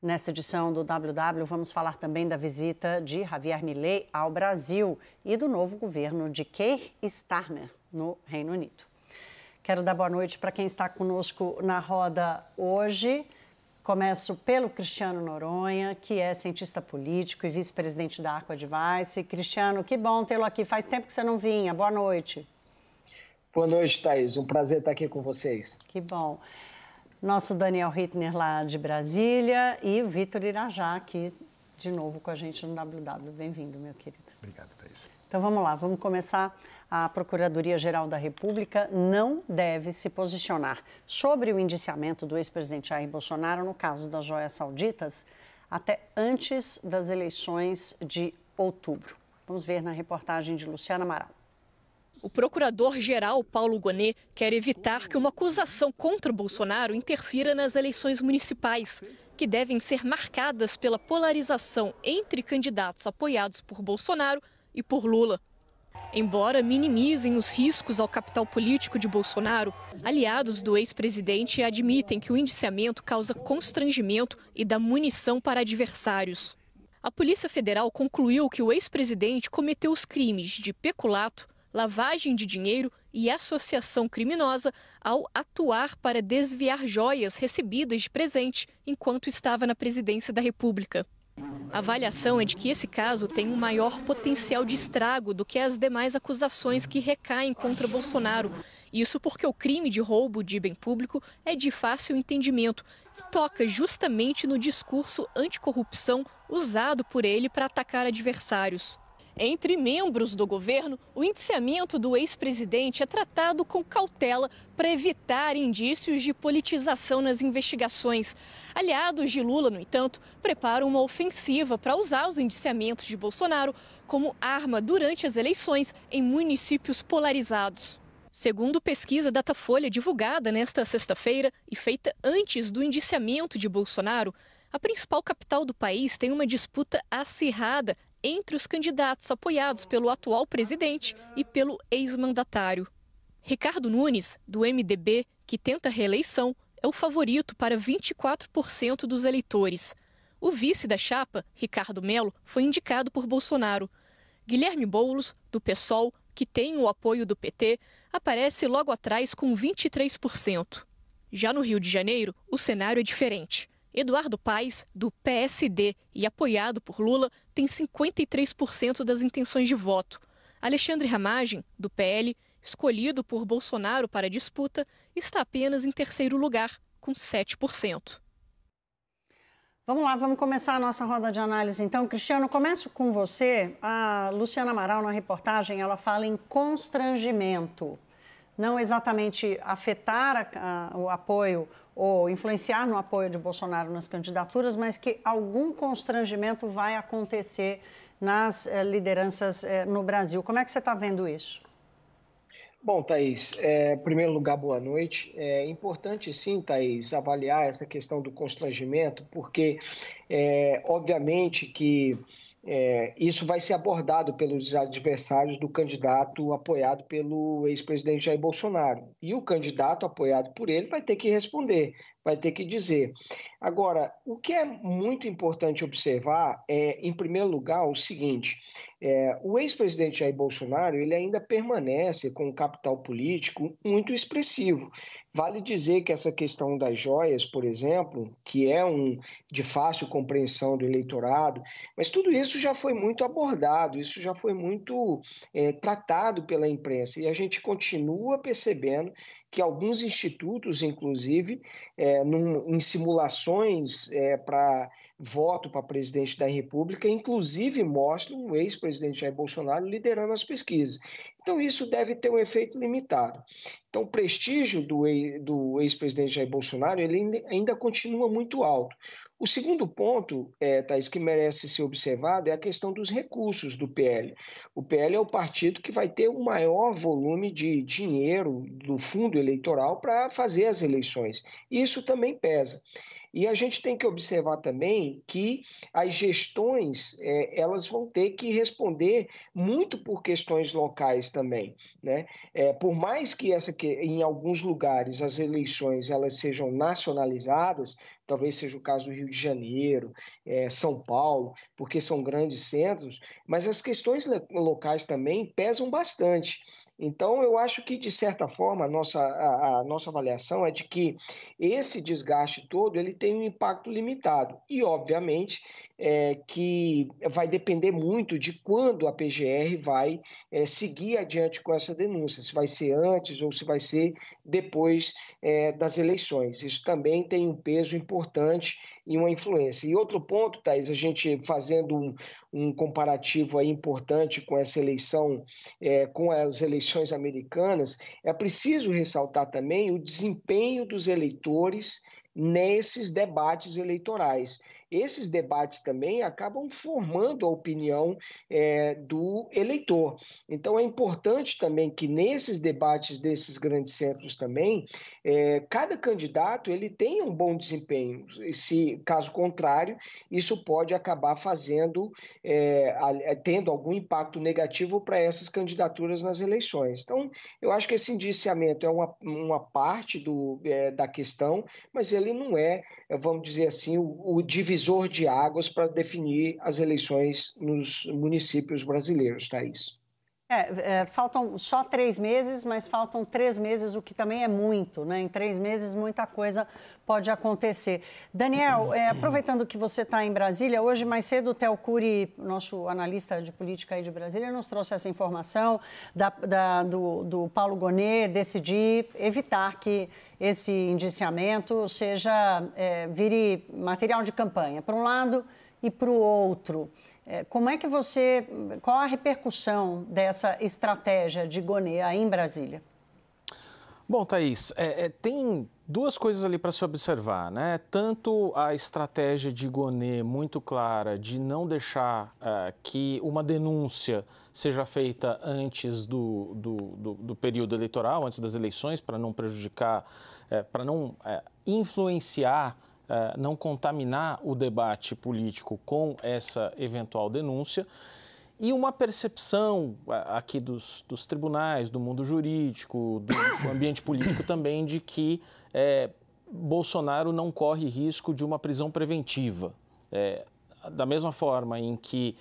Nessa edição do WW, vamos falar também da visita de Javier Milei ao Brasil e do novo governo de Keir Starmer no Reino Unido. Quero dar boa noite para quem está conosco na roda hoje. Começo pelo Cristiano Noronha, que é cientista político e vice-presidente da Arco Advice. Cristiano, que bom tê-lo aqui. Faz tempo que você não vinha. Boa noite. Boa noite, Thaís. Um prazer estar aqui com vocês. Que bom. Nosso Daniel Hittner lá de Brasília e o Vitor Irajá aqui de novo com a gente no WW. Bem-vindo, meu querido. Obrigado, Thaís. Então vamos lá, vamos começar. A Procuradoria-Geral da República não deve se posicionar sobre o indiciamento do ex-presidente Jair Bolsonaro no caso das joias sauditas até antes das eleições de outubro. Vamos ver na reportagem de Luciana Amaral. O procurador-geral Paulo Gonet quer evitar que uma acusação contra Bolsonaro interfira nas eleições municipais, que devem ser marcadas pela polarização entre candidatos apoiados por Bolsonaro e por Lula. Embora minimizem os riscos ao capital político de Bolsonaro, aliados do ex-presidente admitem que o indiciamento causa constrangimento e dá munição para adversários. A Polícia Federal concluiu que o ex-presidente cometeu os crimes de peculato, lavagem de dinheiro e associação criminosa ao atuar para desviar joias recebidas de presente enquanto estava na presidência da República. A avaliação é de que esse caso tem um maior potencial de estrago do que as demais acusações que recaem contra Bolsonaro. Isso porque o crime de roubo de bem público é de fácil entendimento e toca justamente no discurso anticorrupção usado por ele para atacar adversários. Entre membros do governo, o indiciamento do ex-presidente é tratado com cautela para evitar indícios de politização nas investigações. Aliados de Lula, no entanto, preparam uma ofensiva para usar os indiciamentos de Bolsonaro como arma durante as eleições em municípios polarizados. Segundo pesquisa Datafolha divulgada nesta sexta-feira e feita antes do indiciamento de Bolsonaro, a principal capital do país tem uma disputa acirrada entre os candidatos apoiados pelo atual presidente e pelo ex-mandatário. Ricardo Nunes, do MDB, que tenta reeleição, é o favorito para 24% dos eleitores. O vice da chapa, Ricardo Melo, foi indicado por Bolsonaro. Guilherme Boulos, do PSOL, que tem o apoio do PT, aparece logo atrás com 23%. Já no Rio de Janeiro, o cenário é diferente. Eduardo Paes, do PSD e apoiado por Lula, tem 53% das intenções de voto. Alexandre Ramagem, do PL, escolhido por Bolsonaro para a disputa, está apenas em terceiro lugar, com 7%. Vamos lá, vamos começar a nossa roda de análise. Então, Cristiano, começo com você. A Luciana Amaral, na reportagem, ela fala em constrangimento. Não exatamente afetar o apoio ou influenciar no apoio de Bolsonaro nas candidaturas, mas que algum constrangimento vai acontecer nas lideranças no Brasil. Como é que você está vendo isso? Bom, Thaís, em primeiro lugar, boa noite. É importante, sim, Thaís, avaliar essa questão do constrangimento, porque, obviamente, que isso vai ser abordado pelos adversários do candidato apoiado pelo ex-presidente Jair Bolsonaro. E o candidato apoiado por ele vai ter que responder, vai ter que dizer. Agora, o que é muito importante observar é, em primeiro lugar, o seguinte: o ex-presidente Jair Bolsonaro ele ainda permanece com um capital político muito expressivo. Vale dizer que essa questão das joias, por exemplo, que é de fácil compreensão do eleitorado, mas tudo isso já foi muito abordado, isso já foi muito tratado pela imprensa, e a gente continua percebendo que alguns institutos, inclusive, em simulações para voto para presidente da República, inclusive mostram o ex-presidente Jair Bolsonaro liderando as pesquisas. Então isso deve ter um efeito limitado. Então o prestígio do ex-presidente Jair Bolsonaro ele ainda continua muito alto. O segundo ponto, Thaís, que merece ser observado é a questão dos recursos do PL. O PL é o partido que vai ter o maior volume de dinheiro do fundo eleitoral para fazer as eleições. Isso também pesa. E a gente tem que observar também que as gestões, elas vão ter que responder muito por questões locais também, né? Por mais que em alguns lugares as eleições elas sejam nacionalizadas, talvez seja o caso do Rio de Janeiro, São Paulo, porque são grandes centros, mas as questões locais também pesam bastante. Então, eu acho que, de certa forma, a nossa avaliação é de que esse desgaste todo ele tem um impacto limitado. E, obviamente, que vai depender muito de quando a PGR vai seguir adiante com essa denúncia, se vai ser antes ou se vai ser depois das eleições. Isso também tem um peso importante e uma influência. E outro ponto, Thaís, a gente fazendo um comparativo aí importante com essa eleição, com as eleições americanas, é preciso ressaltar também o desempenho dos eleitores nesses debates eleitorais. Esses debates também acabam formando a opinião do eleitor. Então, é importante também que nesses debates desses grandes centros também, cada candidato ele tenha um bom desempenho. Se, caso contrário, isso pode acabar tendo algum impacto negativo para essas candidaturas nas eleições. Então, eu acho que esse indiciamento é uma parte da questão, mas ele não vamos dizer assim, o divisor de águas para definir as eleições nos municípios brasileiros, Thaís. Faltam só 3 meses, mas faltam 3 meses, o que também é muito, né? Em 3 meses, muita coisa pode acontecer. Daniel, aproveitando que você está em Brasília, hoje mais cedo o Theo Cury, nosso analista de política aí de Brasília, nos trouxe essa informação do Paulo Gonet decidir evitar que esse indiciamento vire material de campanha, para um lado e para o outro. Qual a repercussão dessa estratégia de Gonet aí em Brasília? Bom, Thaís, tem duas coisas ali para se observar, né? Tanto a estratégia de Gonet muito clara de não deixar que uma denúncia seja feita antes do período eleitoral, antes das eleições, para não prejudicar, para não influenciar, não contaminar o debate político com essa eventual denúncia, e uma percepção aqui dos tribunais, do mundo jurídico, do ambiente político também, de que Bolsonaro não corre risco de uma prisão preventiva. Da mesma forma em que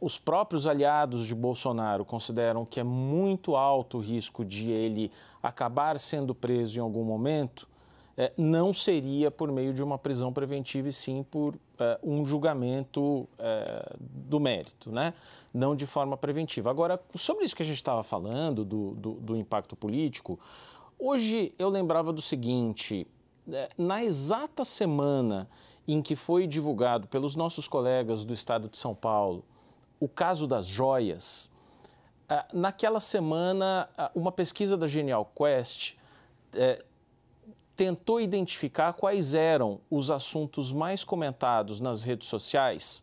os próprios aliados de Bolsonaro consideram que é muito alto o risco de ele acabar sendo preso em algum momento, não seria por meio de uma prisão preventiva, e sim por um julgamento do mérito, né? Não de forma preventiva. Agora, sobre isso que a gente estava falando, do impacto político, hoje eu lembrava do seguinte: na exata semana em que foi divulgado pelos nossos colegas do estado de São Paulo o caso das joias, naquela semana uma pesquisa da Genial Quest tentou identificar quais eram os assuntos mais comentados nas redes sociais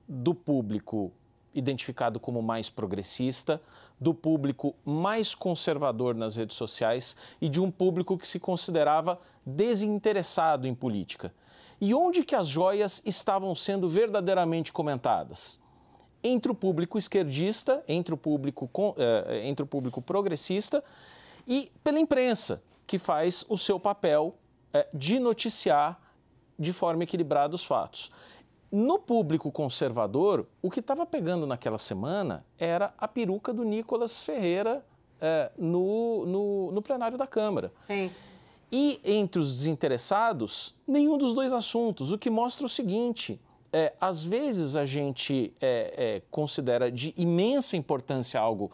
do público identificado como mais progressista, do público mais conservador nas redes sociais e de um público que se considerava desinteressado em política. E onde que as joias estavam sendo verdadeiramente comentadas? Entre o público esquerdista, entre o público progressista e pela imprensa, que faz o seu papel de noticiar de forma equilibrada os fatos. No público conservador, o que estava pegando naquela semana era a peruca do Nicolas Ferreira no plenário da Câmara. Sim. E entre os desinteressados, nenhum dos dois assuntos, o que mostra o seguinte: às vezes a gente considera de imensa importância algo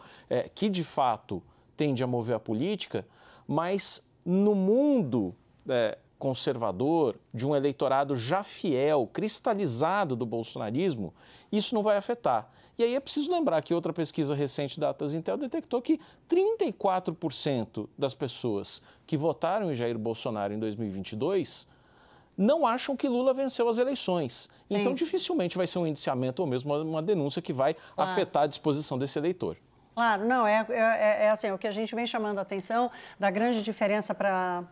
que de fato tende a mover a política, mas no mundo conservador, de um eleitorado já fiel, cristalizado do bolsonarismo, isso não vai afetar. E aí é preciso lembrar que outra pesquisa recente da Atas Intel detectou que 34% das pessoas que votaram em Jair Bolsonaro em 2022 não acham que Lula venceu as eleições. Sim. Então, dificilmente vai ser um indiciamento ou mesmo uma denúncia que vai afetar a disposição desse eleitor. Claro, não, é assim, o que a gente vem chamando a atenção da grande diferença para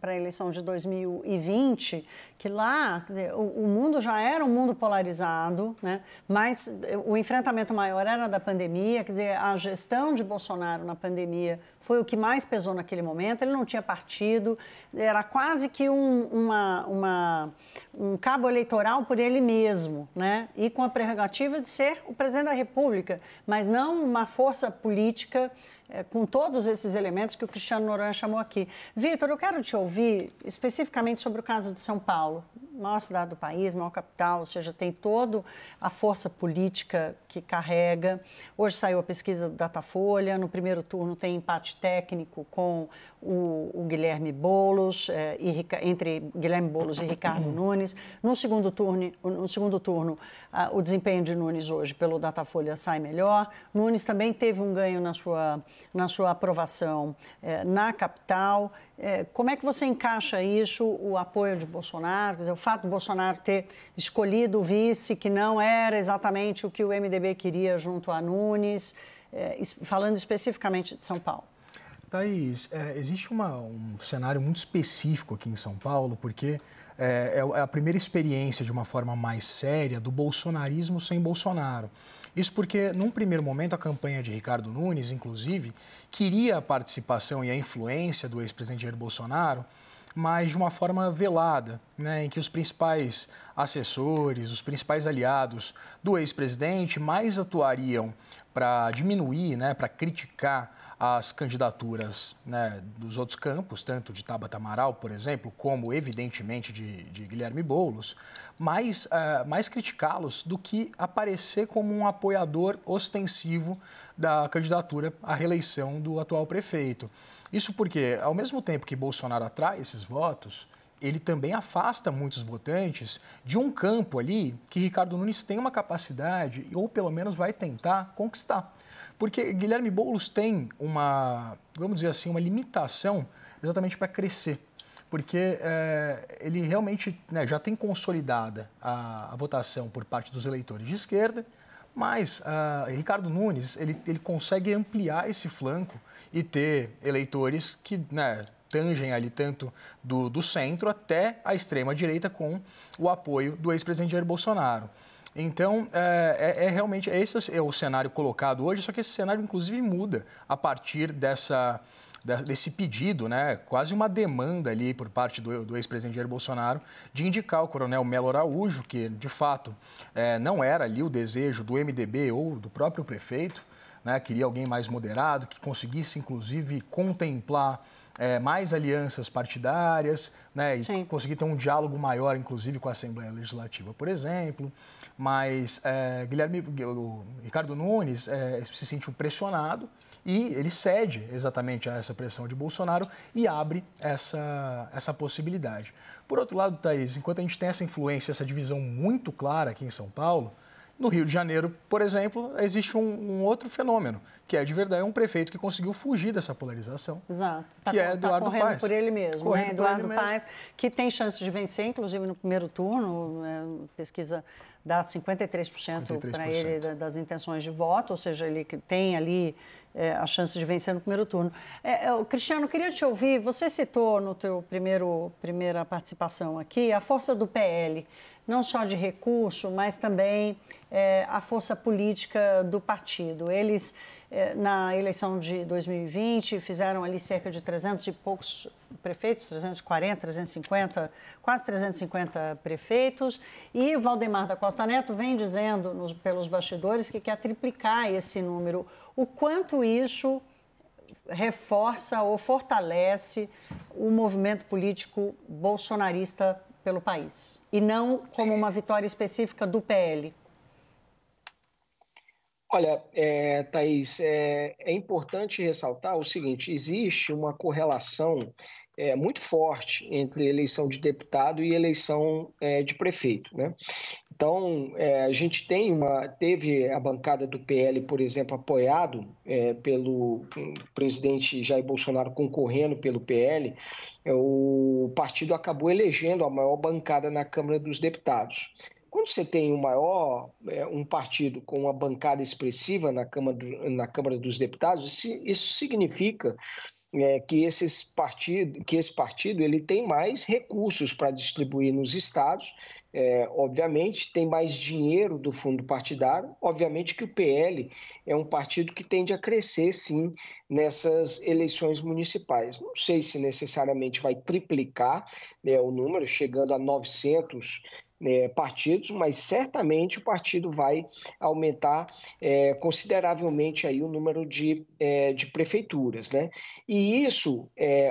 a eleição de 2020, que lá o mundo já era um mundo polarizado, né? Mas o enfrentamento maior era da pandemia, quer dizer, a gestão de Bolsonaro na pandemia foi o que mais pesou naquele momento, ele não tinha partido, era quase que um cabo eleitoral por ele mesmo, né? E com a prerrogativa de ser o presidente da República, mas não uma força política com todos esses elementos que o Cristiano Noronha chamou aqui. Vitor, eu quero te ouvir especificamente sobre o caso de São Paulo, maior cidade do país, maior capital, ou seja, tem toda a força política que carrega. Hoje saiu a pesquisa do Datafolha, no primeiro turno tem empate técnico com o Guilherme Boulos, entre Guilherme Boulos e Ricardo Nunes. No segundo turno, o desempenho de Nunes hoje pelo Datafolha sai melhor. Nunes também teve um ganho na sua aprovação na capital. Como é que você encaixa isso, o apoio de Bolsonaro, quer dizer, o fato de Bolsonaro ter escolhido o vice, que não era exatamente o que o MDB queria junto a Nunes, falando especificamente de São Paulo? Thaís, existe um cenário muito específico aqui em São Paulo, porque é a primeira experiência de uma forma mais séria do bolsonarismo sem Bolsonaro. Isso porque, num primeiro momento, a campanha de Ricardo Nunes, inclusive, queria a participação e a influência do ex-presidente Jair Bolsonaro, mas de uma forma velada, né, em que os principais assessores, os principais aliados do ex-presidente mais atuariam para diminuir, né, para criticar as candidaturas, né, dos outros campos, tanto de Tabata Amaral, por exemplo, como, evidentemente, de Guilherme Boulos, mais criticá-los do que aparecer como um apoiador ostensivo da candidatura à reeleição do atual prefeito. Isso porque, ao mesmo tempo que Bolsonaro atrai esses votos, ele também afasta muitos votantes de um campo ali que Ricardo Nunes tem uma capacidade, ou pelo menos vai tentar conquistar. Porque Guilherme Boulos tem vamos dizer assim, uma limitação exatamente para crescer. Porque ele realmente, né, já tem consolidada a votação por parte dos eleitores de esquerda, mas Ricardo Nunes ele consegue ampliar esse flanco e ter eleitores que, né, tangem ali tanto do centro até a extrema-direita com o apoio do ex-presidente Jair Bolsonaro. Então, realmente, esse é o cenário colocado hoje, só que esse cenário, inclusive, muda a partir desse pedido, né, quase uma demanda ali por parte do ex-presidente Jair Bolsonaro de indicar o coronel Melo Araújo, que, de fato, não era ali o desejo do MDB ou do próprio prefeito, né, queria alguém mais moderado, que conseguisse, inclusive, contemplar mais alianças partidárias, né, e conseguir ter um diálogo maior, inclusive, com a Assembleia Legislativa, por exemplo. Mas o Ricardo Nunes se sentiu pressionado e ele cede exatamente a essa pressão de Bolsonaro e abre essa possibilidade. Por outro lado, Thaís, enquanto a gente tem essa influência, essa divisão muito clara aqui em São Paulo, no Rio de Janeiro, por exemplo, existe um outro fenômeno, que é, de verdade, um prefeito que conseguiu fugir dessa polarização. Exato. Que é Eduardo correndo Paes. Por ele mesmo, né? Eduardo Paes, que tem chance de vencer, inclusive no primeiro turno, pesquisa dá 53% para ele das intenções de voto, ou seja, ele tem ali a chance de vencer no primeiro turno. Cristiano, queria te ouvir, você citou no teu primeira participação aqui a força do PL, não só de recurso, mas também a força política do partido. Eles, na eleição de 2020, fizeram ali cerca de 300 e poucos prefeitos, 340, 350, quase 350 prefeitos, e Valdemar da Costa Neto vem dizendo pelos bastidores que quer triplicar esse número. O quanto isso reforça ou fortalece o movimento político bolsonarista pelo país, e não como uma vitória específica do PL? Olha, Thaís, é importante ressaltar o seguinte: existe uma correlação muito forte entre eleição de deputado e eleição de prefeito, né? Então, a gente teve a bancada do PL, por exemplo, apoiado pelo presidente Jair Bolsonaro, concorrendo pelo PL, o partido acabou elegendo a maior bancada na Câmara dos Deputados. quando você tem um partido com uma bancada expressiva na Câmara dos Deputados, isso significa que esse partido ele tem mais recursos para distribuir nos estados, obviamente tem mais dinheiro do fundo partidário, obviamente que o PL é um partido que tende a crescer sim nessas eleições municipais. Não sei se necessariamente vai triplicar o número, chegando a 900 partidos, mas certamente o partido vai aumentar consideravelmente aí o número de prefeituras, né? E isso,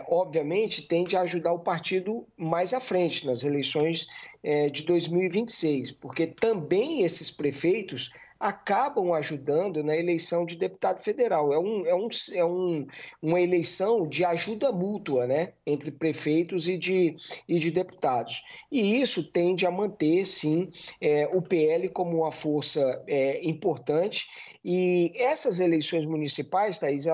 obviamente, tende a ajudar o partido mais à frente nas eleições de 2026, porque também esses prefeitos acabam ajudando na eleição de deputado federal. Uma eleição de ajuda mútua, né, entre prefeitos e de deputados. E isso tende a manter, sim, o PL como uma força importante. E essas eleições municipais, Thaís,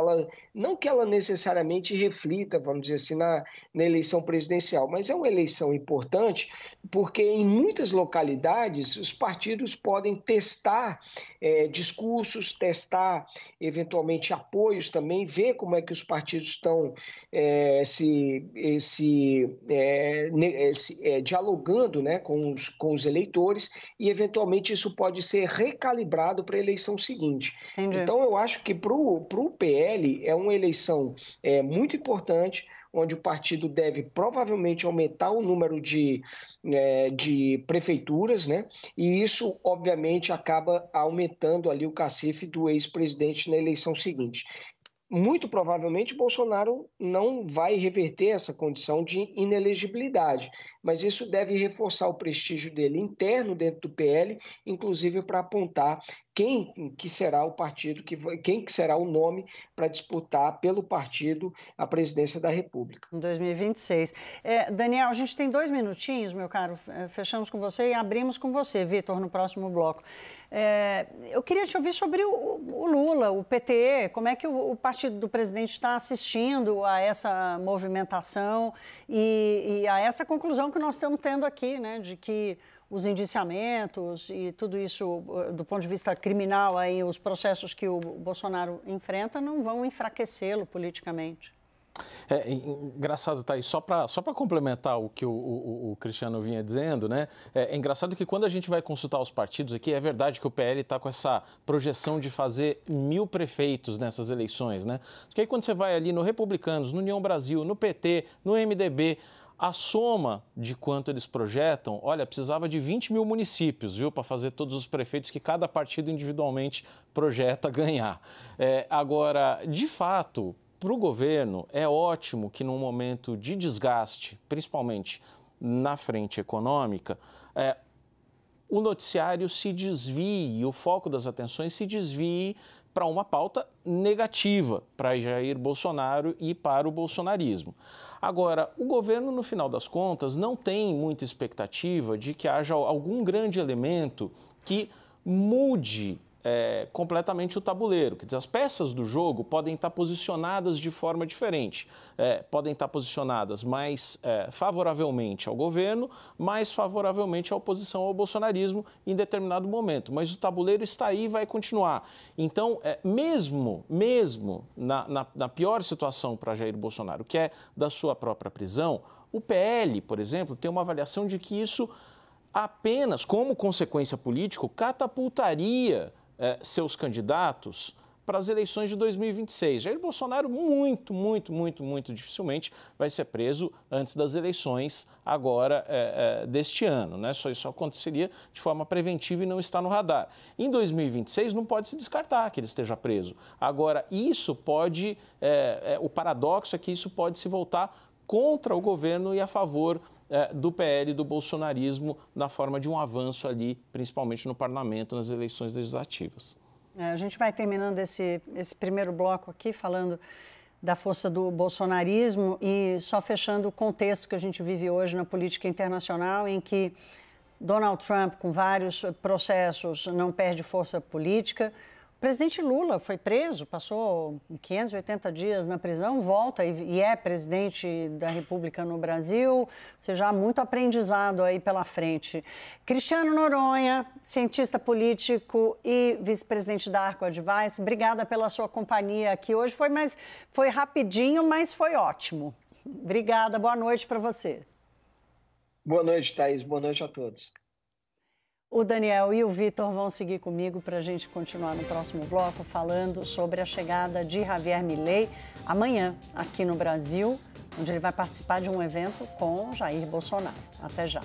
não que ela necessariamente reflita, vamos dizer assim, na eleição presidencial, mas é uma eleição importante porque em muitas localidades os partidos podem testar discursos, testar eventualmente apoios também, ver como é que os partidos estão dialogando, né, com os eleitores, e eventualmente isso pode ser recalibrado para a eleição seguinte. Entendi. Então eu acho que para o PL é uma eleição muito importante, onde o partido deve provavelmente aumentar o número de prefeituras, né? E isso, obviamente, acaba aumentando ali o cacife do ex-presidente na eleição seguinte. Muito provavelmente Bolsonaro não vai reverter essa condição de inelegibilidade, mas isso deve reforçar o prestígio dele interno dentro do PL, inclusive para apontar quem que será o partido, quem que será o nome para disputar pelo partido a presidência da República. Em 2026. Daniel, a gente tem 2 minutinhos, meu caro. Fechamos com você e abrimos com você, Vitor, no próximo bloco. Eu queria te ouvir sobre o Lula, o PT, como é que o partido do presidente está assistindo a essa movimentação e a essa conclusão que nós estamos tendo aqui, né, de que os indiciamentos e tudo isso, do ponto de vista criminal, aí, os processos que o Bolsonaro enfrenta não vão enfraquecê-lo politicamente. Engraçado, Thaís, só para complementar o que o Cristiano vinha dizendo, né? É engraçado que quando a gente vai consultar os partidos aqui, é verdade que o PL está com essa projeção de fazer 1000 prefeitos nessas eleições, né? Porque aí quando você vai ali no Republicanos, no União Brasil, no PT, no MDB, a soma de quanto eles projetam, olha, precisava de 20 mil municípios, viu, para fazer todos os prefeitos que cada partido individualmente projeta ganhar. Agora, de fato, para o governo, é ótimo que num momento de desgaste, principalmente na frente econômica, o noticiário se desvie, o foco das atenções se desvie para uma pauta negativa para Jair Bolsonaro e para o bolsonarismo. Agora, o governo, no final das contas, não tem muita expectativa de que haja algum grande elemento que mude completamente o tabuleiro. Quer dizer, as peças do jogo podem estar posicionadas de forma diferente. Podem estar posicionadas mais favoravelmente ao governo, mais favoravelmente à oposição ao bolsonarismo em determinado momento. Mas o tabuleiro está aí e vai continuar. Então, mesmo na pior situação para Jair Bolsonaro, que é da sua própria prisão, o PL, por exemplo, tem uma avaliação de que isso apenas, como consequência política, catapultaria seus candidatos para as eleições de 2026. Jair Bolsonaro muito dificilmente vai ser preso antes das eleições agora deste ano, né? Isso aconteceria de forma preventiva e não está no radar. Em 2026 não pode se descartar que ele esteja preso. Agora, isso pode, o paradoxo é que isso pode se voltar contra o governo e a favor do PL e do bolsonarismo na forma de um avanço ali, principalmente no parlamento, nas eleições legislativas. A gente vai terminando esse primeiro bloco aqui falando da força do bolsonarismo e só fechando o contexto que a gente vive hoje na política internacional, em que Donald Trump, com vários processos, não perde força política. O presidente Lula foi preso, passou 580 dias na prisão, volta e é presidente da República no Brasil. Ou seja, há muito aprendizado aí pela frente. Cristiano Noronha, cientista político e vice-presidente da Arco Advice, obrigada pela sua companhia aqui hoje. Foi rapidinho, mas foi ótimo. Obrigada, boa noite para você. Boa noite, Thaís. Boa noite a todos. O Daniel e o Vitor vão seguir comigo para a gente continuar no próximo bloco falando sobre a chegada de Javier Milei amanhã aqui no Brasil, onde ele vai participar de um evento com Jair Bolsonaro. Até já.